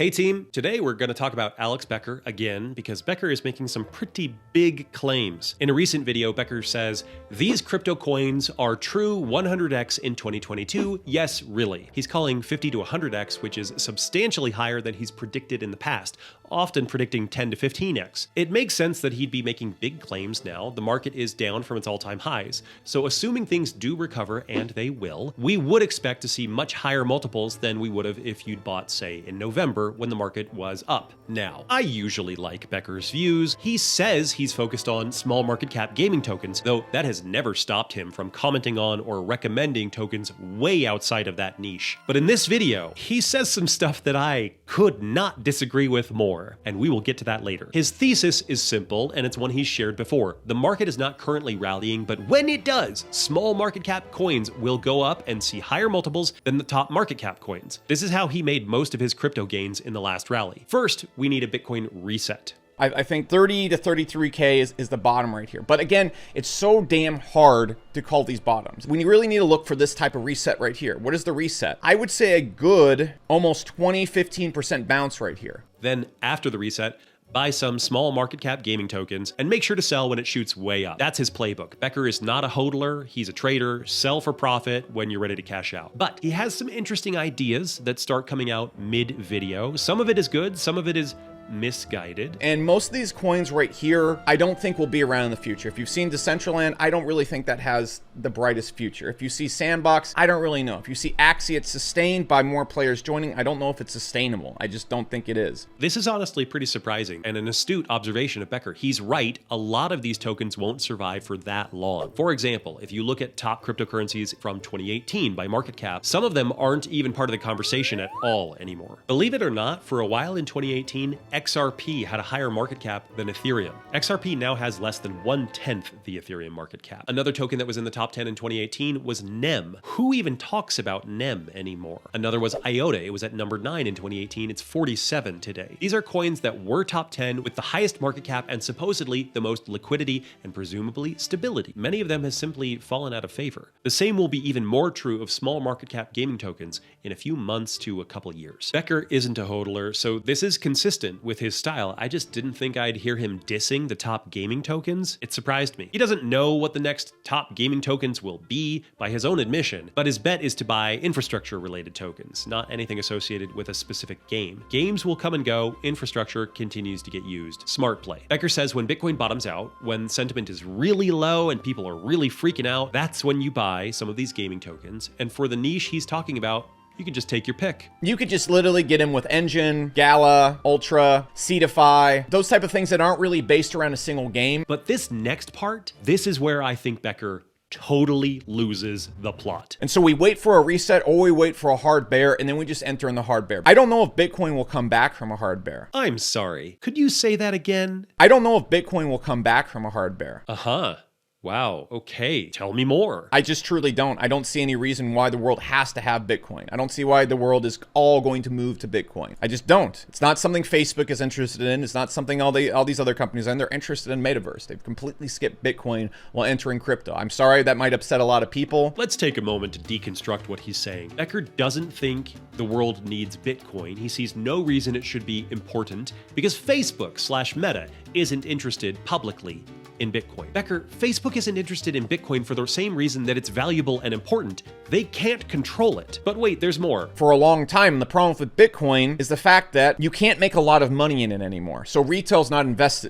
Hey team, today we're going to talk about Alex Becker again because Becker is making some pretty big claims. In a recent video, Becker says, these crypto coins are true 100x in 2022. Yes, really. He's calling 50 to 100x, which is substantially higher than he's predicted in the past, often predicting 10 to 15x. It makes sense that he'd be making big claims now. The market is down from its all-time highs. So assuming things do recover, and they will, we would expect to see much higher multiples than we would have if you'd bought, say, in November when the market was up. Now, I usually like Becker's views. He says he's focused on small market cap gaming tokens, though that has never stopped him from commenting on or recommending tokens way outside of that niche. But in this video, he says some stuff that I could not disagree with more, and we will get to that later. His thesis is simple, and it's one he's shared before. The market is not currently rallying, but when it does, small market cap coins will go up and see higher multiples than the top market cap coins. This is how he made most of his crypto gains in the last rally. First, we need a Bitcoin reset. I think 30 to 33K is the bottom right here. But again, it's so damn hard to call these bottoms. We really need to look for this type of reset right here. What is the reset? I would say a good almost 20-15% bounce right here. Then after the reset, buy some small market cap gaming tokens and make sure to sell when it shoots way up. That's his playbook. Becker is not a hodler, he's a trader. Sell for profit when you're ready to cash out. But he has some interesting ideas that start coming out mid-video. Some of it is good, some of it is misguided. And most of these coins right here, I don't think will be around in the future. If you've seen Decentraland, I don't really think that has the brightest future. If you see Sandbox, I don't really know. If you see Axie, it's sustained by more players joining. I don't know if it's sustainable. I just don't think it is. This is honestly pretty surprising and an astute observation of Becker. He's right. A lot of these tokens won't survive for that long. For example, if you look at top cryptocurrencies from 2018 by market cap, some of them aren't even part of the conversation at all anymore. Believe it or not, for a while in 2018, XRP had a higher market cap than Ethereum. XRP now has less than 1/10 the Ethereum market cap. Another token that was in the top 10 in 2018 was NEM. Who even talks about NEM anymore? Another was IOTA. It was at number 9 in 2018. It's 47 today. These are coins that were top 10 with the highest market cap and supposedly the most liquidity and presumably stability. Many of them have simply fallen out of favor. The same will be even more true of small market cap gaming tokens in a few months to a couple years. Becker isn't a hodler, so this is consistent with his style. I just didn't think I'd hear him dissing the top gaming tokens. It surprised me. He doesn't know what the next top gaming tokens will be by his own admission, but his bet is to buy infrastructure related tokens, not anything associated with a specific game. Games will come and go, infrastructure continues to get used. Smart play. Becker says when Bitcoin bottoms out, when sentiment is really low and people are really freaking out, that's when you buy some of these gaming tokens. And for the niche he's talking about, you can just take your pick. You could just literally get in with Engine, Gala, Ultra, Seedify, those type of things that aren't really based around a single game. But this next part, this is where I think Becker totally loses the plot. And so we wait for a reset or we wait for a hard bear and then we just enter in the hard bear. I don't know if Bitcoin will come back from a hard bear. I'm sorry. Could you say that again? I don't know if Bitcoin will come back from a hard bear. Uh-huh. Wow, okay, tell me more. I just truly don't. I don't see any reason why the world has to have Bitcoin. I don't see why the world is all going to move to Bitcoin. I just don't. It's not something Facebook is interested in. It's not something all these other companies are, and they're interested in Metaverse. They've completely skipped Bitcoin while entering crypto. I'm sorry, that might upset a lot of people. Let's take a moment to deconstruct what he's saying. Becker doesn't think the world needs Bitcoin. He sees no reason it should be important because Facebook/Meta isn't interested publicly in Bitcoin. Becker, Facebook isn't interested in Bitcoin for the same reason that it's valuable and important. They can't control it. But wait, there's more. For a long time, the problem with Bitcoin is the fact that you can't make a lot of money in it anymore. So retail's not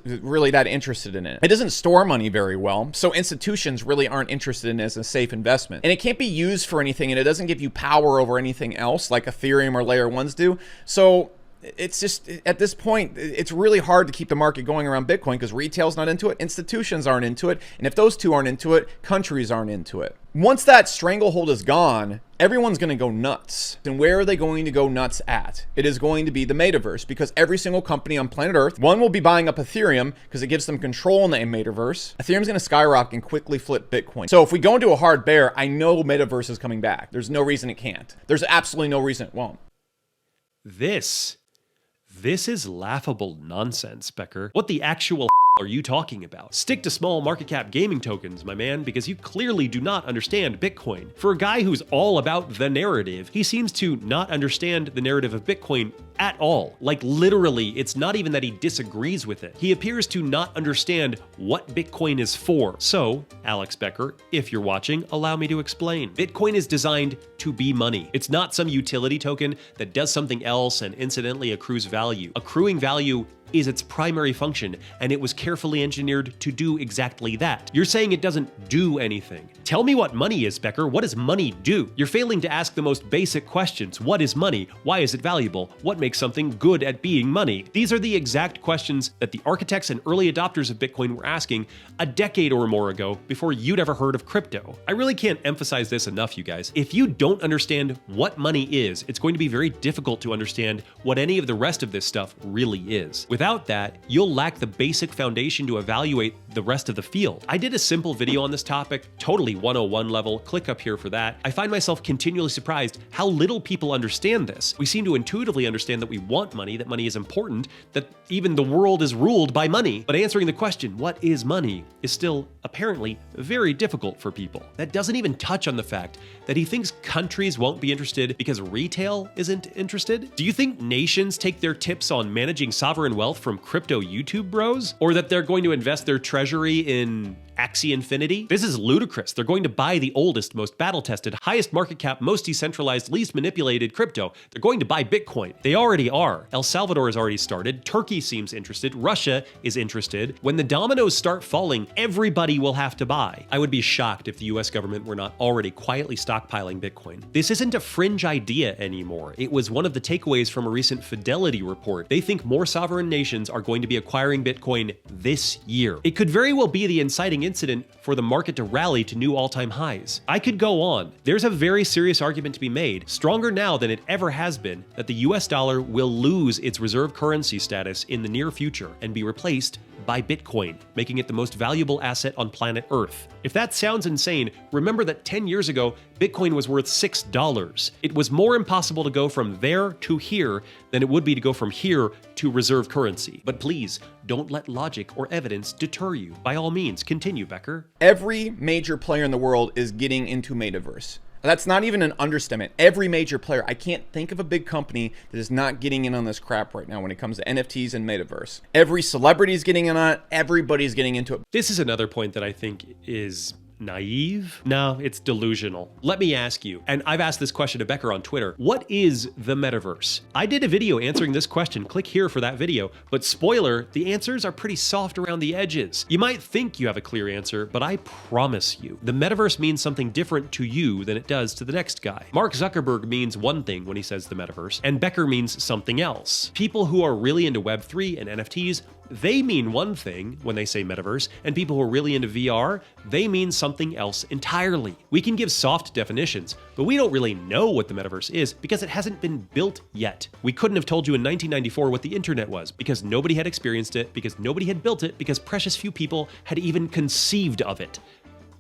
really that interested in it. It doesn't store money very well. So institutions really aren't interested in it as a safe investment. And it can't be used for anything, and it doesn't give you power over anything else like Ethereum or Layer 1s do. So it's just, at this point, it's really hard to keep the market going around Bitcoin because retail's not into it, institutions aren't into it, and if those two aren't into it, countries aren't into it. Once that stranglehold is gone, everyone's going to go nuts. And where are they going to go nuts at? It is going to be the metaverse, because every single company on planet Earth, one will be buying up Ethereum because it gives them control in the metaverse. Ethereum's going to skyrocket and quickly flip Bitcoin. So if we go into a hard bear, I know metaverse is coming back. There's no reason it can't. There's absolutely no reason it won't. This is laughable nonsense, Becker. What the actual are you talking about? Stick to small market cap gaming tokens, my man, because you clearly do not understand Bitcoin. For a guy who's all about the narrative, he seems to not understand the narrative of Bitcoin at all. Like literally, it's not even that he disagrees with it. He appears to not understand what Bitcoin is for. So, Alex Becker, if you're watching, allow me to explain. Bitcoin is designed to be money. It's not some utility token that does something else and incidentally accrues value. Accruing value is its primary function, and it was carefully engineered to do exactly that. You're saying it doesn't do anything. Tell me what money is, Becker. What does money do? You're failing to ask the most basic questions. What is money? Why is it valuable? What makes something good at being money? These are the exact questions that the architects and early adopters of Bitcoin were asking a decade or more ago before you'd ever heard of crypto. I really can't emphasize this enough, you guys. If you don't understand what money is, it's going to be very difficult to understand what any of the rest of this stuff really is. Without that, you'll lack the basic foundation to evaluate the rest of the field. I did a simple video on this topic, totally 101 level, click up here for that. I find myself continually surprised how little people understand this. We seem to intuitively understand that we want money, that money is important, that even the world is ruled by money. But answering the question, what is money, is still apparently very difficult for people. That doesn't even touch on the fact that he thinks countries won't be interested because retail isn't interested. Do you think nations take their tips on managing sovereign wealth from crypto YouTube bros? Or that they're going to invest their treasury in Axie Infinity? This is ludicrous. They're going to buy the oldest, most battle-tested, highest market cap, most decentralized, least manipulated crypto. They're going to buy Bitcoin. They already are. El Salvador has already started. Turkey seems interested. Russia is interested. When the dominoes start falling, everybody will have to buy. I would be shocked if the US government were not already quietly stockpiling Bitcoin. This isn't a fringe idea anymore. It was one of the takeaways from a recent Fidelity report. They think more sovereign nations are going to be acquiring Bitcoin this year. It could very well be the inciting incident for the market to rally to new all-time highs. I could go on. There's a very serious argument to be made, stronger now than it ever has been, that the US dollar will lose its reserve currency status in the near future and be replaced by Bitcoin, making it the most valuable asset on planet Earth. If that sounds insane, remember that 10 years ago, Bitcoin was worth $6. It was more impossible to go from there to here than it would be to go from here to reserve currency. But please, don't let logic or evidence deter you. By all means, continue, Becker. Every major player in the world is getting into Metaverse. That's not even an understatement. Every major player. I can't think of a big company that is not getting in on this crap right now when it comes to NFTs and Metaverse. Every celebrity is getting in on it. Everybody's getting into it. This is another point that I think is naive? No, it's delusional. Let me ask you, and I've asked this question to Becker on Twitter, what is the metaverse? I did a video answering this question. Click here for that video. But spoiler, the answers are pretty soft around the edges. You might think you have a clear answer, but I promise you, the metaverse means something different to you than it does to the next guy. Mark Zuckerberg means one thing when he says the metaverse, and Becker means something else. People who are really into Web3 and NFTs, they mean one thing when they say metaverse, and people who are really into VR, they mean something else entirely. We can give soft definitions, but we don't really know what the metaverse is because it hasn't been built yet. We couldn't have told you in 1994 what the internet was because nobody had experienced it, because nobody had built it, because precious few people had even conceived of it.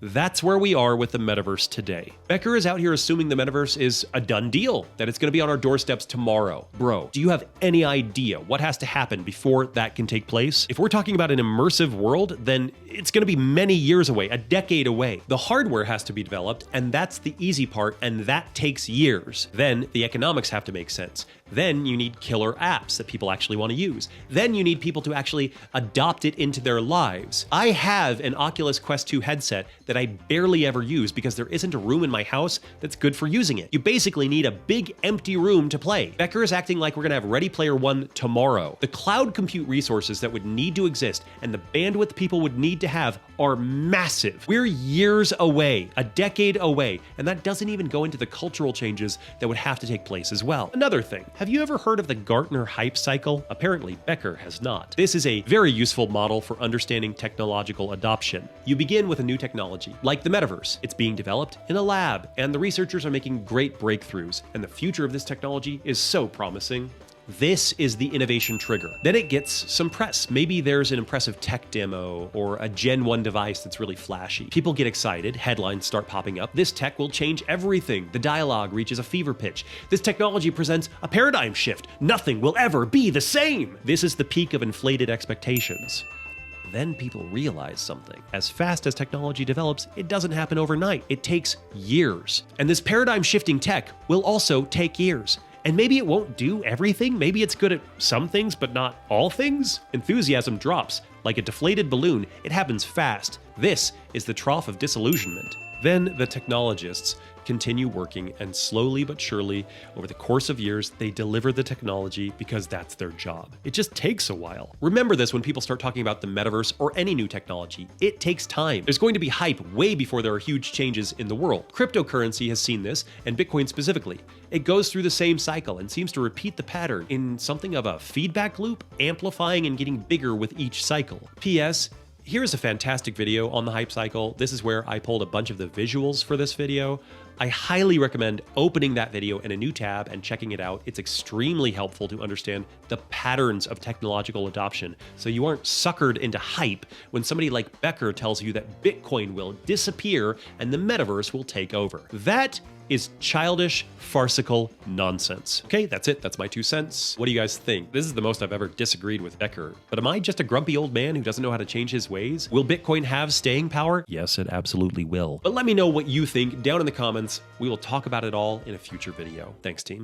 That's where we are with the metaverse today. Becker is out here assuming the metaverse is a done deal, that it's going to be on our doorsteps tomorrow. Bro, do you have any idea what has to happen before that can take place? If we're talking about an immersive world, then it's going to be many years away, a decade away. The hardware has to be developed, and that's the easy part, and that takes years. Then the economics have to make sense. Then you need killer apps that people actually want to use. Then you need people to actually adopt it into their lives. I have an Oculus Quest 2 headset that I barely ever use because there isn't a room in my house that's good for using it. You basically need a big empty room to play. Becker is acting like we're gonna have Ready Player One tomorrow. The cloud compute resources that would need to exist and the bandwidth people would need to have are massive. We're years away, a decade away, and that doesn't even go into the cultural changes that would have to take place as well. Another thing, have you ever heard of the Gartner hype cycle? Apparently, Becker has not. This is a very useful model for understanding technological adoption. You begin with a new technology, like the metaverse. It's being developed in a lab, and the researchers are making great breakthroughs, and the future of this technology is so promising. This is the innovation trigger. Then it gets some press. Maybe there's an impressive tech demo or a Gen 1 device that's really flashy. People get excited, headlines start popping up. This tech will change everything. The dialogue reaches a fever pitch. This technology presents a paradigm shift. Nothing will ever be the same. This is the peak of inflated expectations. Then people realize something. As fast as technology develops, it doesn't happen overnight. It takes years. And this paradigm-shifting tech will also take years. And maybe it won't do everything. Maybe it's good at some things, but not all things. Enthusiasm drops. Like a deflated balloon, it happens fast. This is the trough of disillusionment. Then the technologists continue working, and slowly but surely, over the course of years, they deliver the technology because that's their job. It just takes a while. Remember this when people start talking about the metaverse or any new technology. It takes time. There's going to be hype way before there are huge changes in the world. Cryptocurrency has seen this, and Bitcoin specifically. It goes through the same cycle and seems to repeat the pattern in something of a feedback loop, amplifying and getting bigger with each cycle. P.S. Here's a fantastic video on the hype cycle. This is where I pulled a bunch of the visuals for this video. I highly recommend opening that video in a new tab and checking it out. It's extremely helpful to understand the patterns of technological adoption, so you aren't suckered into hype when somebody like Becker tells you that Bitcoin will disappear and the metaverse will take over. That is childish, farcical nonsense. Okay, that's it. That's my 2 cents. What do you guys think? This is the most I've ever disagreed with Becker. But am I just a grumpy old man who doesn't know how to change his ways? Will Bitcoin have staying power? Yes, it absolutely will. But let me know what you think down in the comments. We will talk about it all in a future video. Thanks, team.